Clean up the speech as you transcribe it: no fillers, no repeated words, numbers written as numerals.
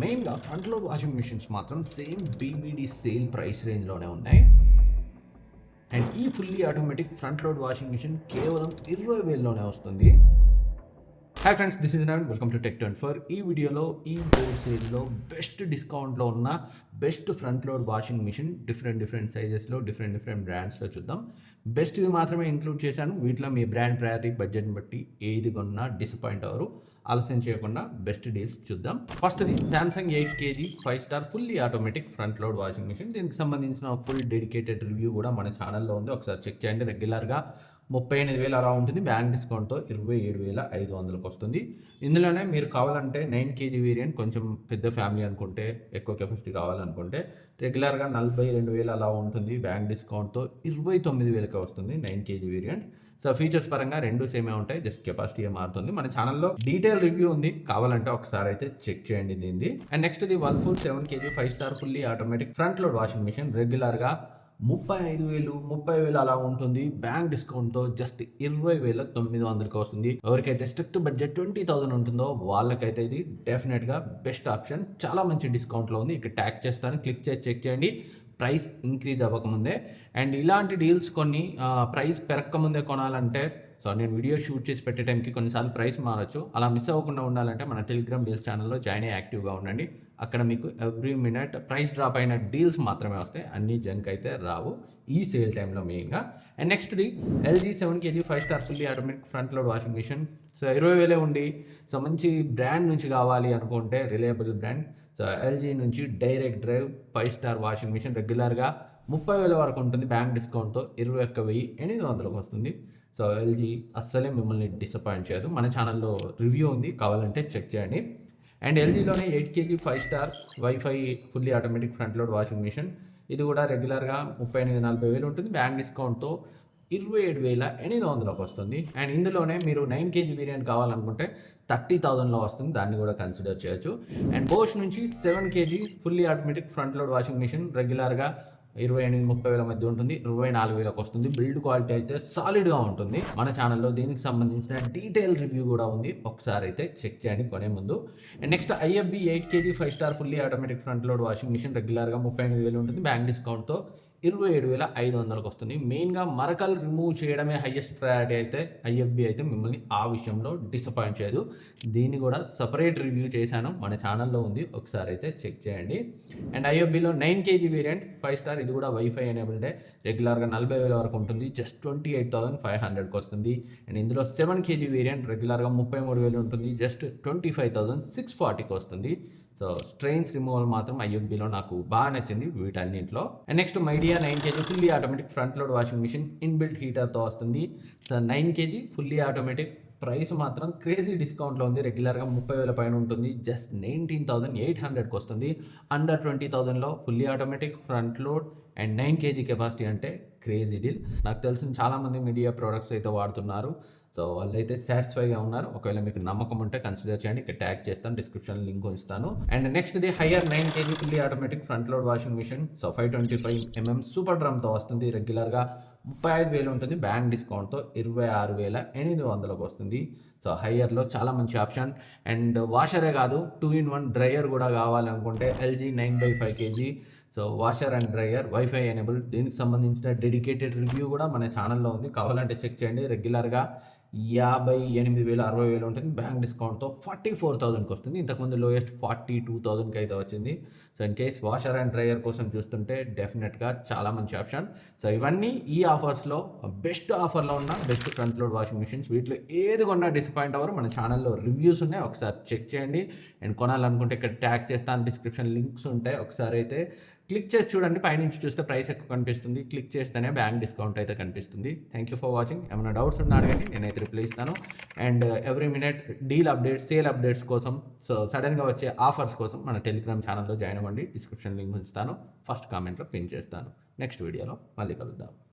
మెయిన్గా front load washing machines మాత్రం same BBD sale price రేంజ్లోనే ఉన్నాయి. అండ్ ఈ fully automatic front load washing machine కేవలం 20,000లోనే వస్తుంది. Hi friends, this is Naveen. Welcome to Tech24. ఈ వీడియోలో ఈ గోల్డ్ సేల్లో బెస్ట్ డిస్కౌంట్లో ఉన్న best front load washing machine different సైజెస్లో డిఫరెంట్ బ్రాండ్స్లో చూద్దాం. బెస్ట్వి మాత్రమే ఇంక్లూడ్ చేశాను. వీటిలో మీ బ్రాండ్ ప్రయారిటీ బడ్జెట్ని బట్టి ఏది కొన్నా డిసప్పాయింట్ అవ్వరు. ఆలస్యం చేయకుండా బెస్ట్ డీల్స్ చూద్దాం. ఫస్ట్ది Samsung 8 kg 5 star fully automatic front load washing machine. దీనికి సంబంధించిన ఫుల్ డెడికేటెడ్ రివ్యూ కూడా మన ఛానల్లో ఉంది, ఒకసారి చెక్ చేయండి. రెగ్యులర్గా 38,000 అలా ఉంటుంది, బ్యాంక్ డిస్కౌంట్తో 27,500కి వస్తుంది. ఇందులోనే మీరు కావాలంటే 9 kg వేరియంట్, కొంచెం పెద్ద ఫ్యామిలీ అనుకుంటే, ఎక్కువ కెపాసిటీ కావాలనుకుంటే రెగ్యులర్గా 42,000 అలా ఉంటుంది, బ్యాంక్ డిస్కౌంట్తో 29,000కి వస్తుంది 9 kg వేరియంట్. సో ఫీచర్స్ పరంగా రెండు సేమే ఉంటాయి, జస్ట్ కెపాసిటీ మారుతుంది. మన ఛానల్లో డీటెయిల్ రివ్యూ ఉంది, కావాలంటే ఒకసారి అయితే చెక్ చేయండి దీన్ని. And next the Whirlpool 7 kg 5 star fully automatic front load washing machine. రెగ్యులర్గా 35,000 30,000 అలా ఉంటుంది, బ్యాంక్ డిస్కౌంట్తో జస్ట్ 20,900కి వస్తుంది. ఎవరికైతే స్ట్రిక్ట్ బడ్జెట్ 20,000 ఉంటుందో వాళ్ళకైతే ఇది డెఫినెట్గా బెస్ట్ ఆప్షన్. చాలా మంచి డిస్కౌంట్లో ఉంది. ఇక్కడ ట్యాగ్ చేస్తాను, క్లిక్ చేసి చెక్ చేయండి ప్రైస్ ఇంక్రీజ్ అవ్వకముందే. అండ్ ఇలాంటి డీల్స్ కొన్ని ప్రైస్ పెరగకముందే కొనాలంటే, సో నేను వీడియో షూట్ చేసి పెట్టే టైంకి కొన్నిసార్లు ప్రైస్ మారచ్చు. అలా మిస్ అవ్వకుండా ఉండాలంటే మన టెలిగ్రామ్ డీల్స్ ఛానల్లో జాయిన్ అయ్యి యాక్టివ్గా ఉండండి. అక్కడ మీకు ఎవ్రీ మినిట్ ప్రైస్ డ్రాప్ అయిన డీల్స్ మాత్రమే వస్తాయి, అన్ని జంక్ అయితే రావు ఈ సేల్ టైంలో మెయిన్గా. అండ్ నెక్స్ట్ది LG 7 kg 5 star fully automatic front load washing machine. So 20,000 ఉండి సో మంచి బ్రాండ్ నుంచి కావాలి అనుకుంటే, రిలయబుల్ బ్రాండ్, సో LG నుంచి direct drive 5 star washing machine. రెగ్యులర్గా 30,000 వరకు ఉంటుంది, బ్యాంక్ డిస్కౌంట్తో 21,800కి వస్తుంది. సో LG అస్సలే మిమ్మల్ని డిసప్పాయింట్ చేయదు. మన ఛానల్లో రివ్యూ ఉంది, కావాలంటే చెక్ చేయండి. అండ్ LGలోనే 8 kg 5 star wifi fully automatic front load washing machine. ఇది కూడా రెగ్యులర్గా 38,000-40,000 ఉంటుంది, బ్యాంక్ డిస్కౌంట్తో 27,800కి వస్తుంది. అండ్ ఇందులోనే మీరు 9 kg వేరియంట్ కావాలనుకుంటే 30,000లో వస్తుంది, దాన్ని కూడా కన్సిడర్ చేయొచ్చు. అండ్ బోష్ నుంచి 7 kg fully automatic front load washing machine. రెగ్యులర్గా 28,000-30,000 మధ్య ఉంటుంది, 24,000కి వస్తుంది. బిల్డ్ క్వాలిటీ అయితే సాలిడ్గా ఉంటుంది. మన ఛానల్లో దీనికి సంబంధించిన డీటెయిల్ రివ్యూ కూడా ఉంది, ఒకసారి అయితే చెక్ చేయండి కొనే ముందు. And next IFB 8 kg 5 star fully automatic front load washing machine. రెగ్యులర్గా 38,000 ఉంటుంది, బ్యాంక్ డిస్కౌంట్తో 27,500కి వస్తుంది. మెయిన్గా మరకలు రిమూవ్ చేయడమే హైయెస్ట్ ప్రయారిటీ అయితే IFB అయితే మిమ్మల్ని ఆ విషయంలో డిసప్పాయింట్ చేయదు. దీన్ని కూడా సపరేట్ రివ్యూ చేశాను, మన ఛానల్లో ఉంది, ఒకసారి అయితే చెక్ చేయండి. అండ్ IFBలో 9 kg వేరియంట్ 5 స్టార్, ఇది కూడా వైఫై ఎనేబుల్డే. రెగ్యులర్గా 40,000 వరకు ఉంటుంది, జస్ట్ 28,500కి వస్తుంది. అండ్ ఇందులో 7 kg వేరియంట్ రెగ్యులర్గా 33,000 ఉంటుంది, జస్ట్ 25,640కి వస్తుంది. సో స్ట్రెయిన్స్ రిమూవల్ మాత్రం IFBలో నాకు బాగా నచ్చింది వీటన్నింటిలో. And next Midea 9 kg fully automatic front load washing machine inbuilt హీటర్తో వస్తుంది. So 9 kg fully automatic price మాత్రం క్రేజీ డిస్కౌంట్లో ఉంది. రెగ్యులర్గా 30,000 పైన ఉంటుంది, జస్ట్ 19,800కి వస్తుంది. అండర్ 20,000లో fully automatic front load and 9 kg capacity అంటే క్రేజీ డీల్. నాకు తెలిసిన చాలామంది మీడియా ప్రోడక్ట్స్ అయితే వాడుతున్నారు, సో వాళ్ళైతే సాటిస్ఫైగా ఉన్నారు. ఒకవేళ మీకు నమ్మకం ఉంటే కన్సిడర్ చేయండి, ఇక్కడ ట్యాగ్ చేస్తాను, డిస్క్రిప్షన్ లింక్ ఉంచుతాను. And next the Haier 9 kg fully automatic front load washing machine. So 525 mm super డ్రమ్తో వస్తుంది. రెగ్యులర్గా 35,000 ఉంటుంది, బ్యాంక్ డిస్కౌంట్తో 26,800కి వస్తుంది. సో హయ్యర్లో చాలా మంచి ఆప్షన్. అండ్ వాషరే కాదు, 2-in-1 డ్రయర్ కూడా కావాలనుకుంటే LG 9/5 kg. So washer and dryer wifi enable. దీనికి సంబంధించిన డెడికేటెడ్ రివ్యూ కూడా మన ఛానల్లో ఉంది, కావాలంటే చెక్ చేయండి. రెగ్యులర్గా 58,000 60,000 ఉంటుంది, బ్యాంక్ డిస్కౌంట్తో 44,000కి వస్తుంది. ఇంతకుముందు లోయెస్ట్ 42,000కి అయితే వచ్చింది. So in case washer and dryer కోసం చూస్తుంటే డెఫినెట్గా చాలా మంచి ఆప్షన్. సో ఇవన్నీ ఈ ఆఫర్స్లో బెస్ట్ ఆఫర్లో ఉన్న best front load washing machines. వీటిలో ఏది కొన్నా డిసప్పాయింట్ అవ్వరు. మన ఛానల్లో రివ్యూస్ ఉన్నాయి, ఒకసారి చెక్ చేయండి. అండ్ కొనాలనుకుంటే ఇక్కడ ట్యాగ్ చేస్తాను, డిస్క్రిప్షన్ లింక్స్ ఉంటాయి, ఒకసారి అయితే క్లిక్ చేసి చూడండి. పైనుంచి చూస్తే ప్రైస్ ఎక్కువ కనిపిస్తుంది, క్లిక్ చేస్తేనే బ్యాంక్ డిస్కౌంట్ అయితే కనిపిస్తుంది. Thank you for watching. ఏమైనా డౌట్స్ ఉన్నా అడగండి, నేనైతే రిప్లై ఇస్తాను. And every minute deal updates, sale updates కోసం, సో సడన్గా వచ్చే ఆఫర్స్ కోసం మన టెలిగ్రామ్ ఛానల్లో జాయిన్ అవ్వండి. డిస్క్రిప్షన్ లింక్ ఉంచుతాను, ఫస్ట్ కామెంట్లో పిన్ చేస్తాను. నెక్స్ట్ వీడియోలో మళ్ళీ కలుద్దాం.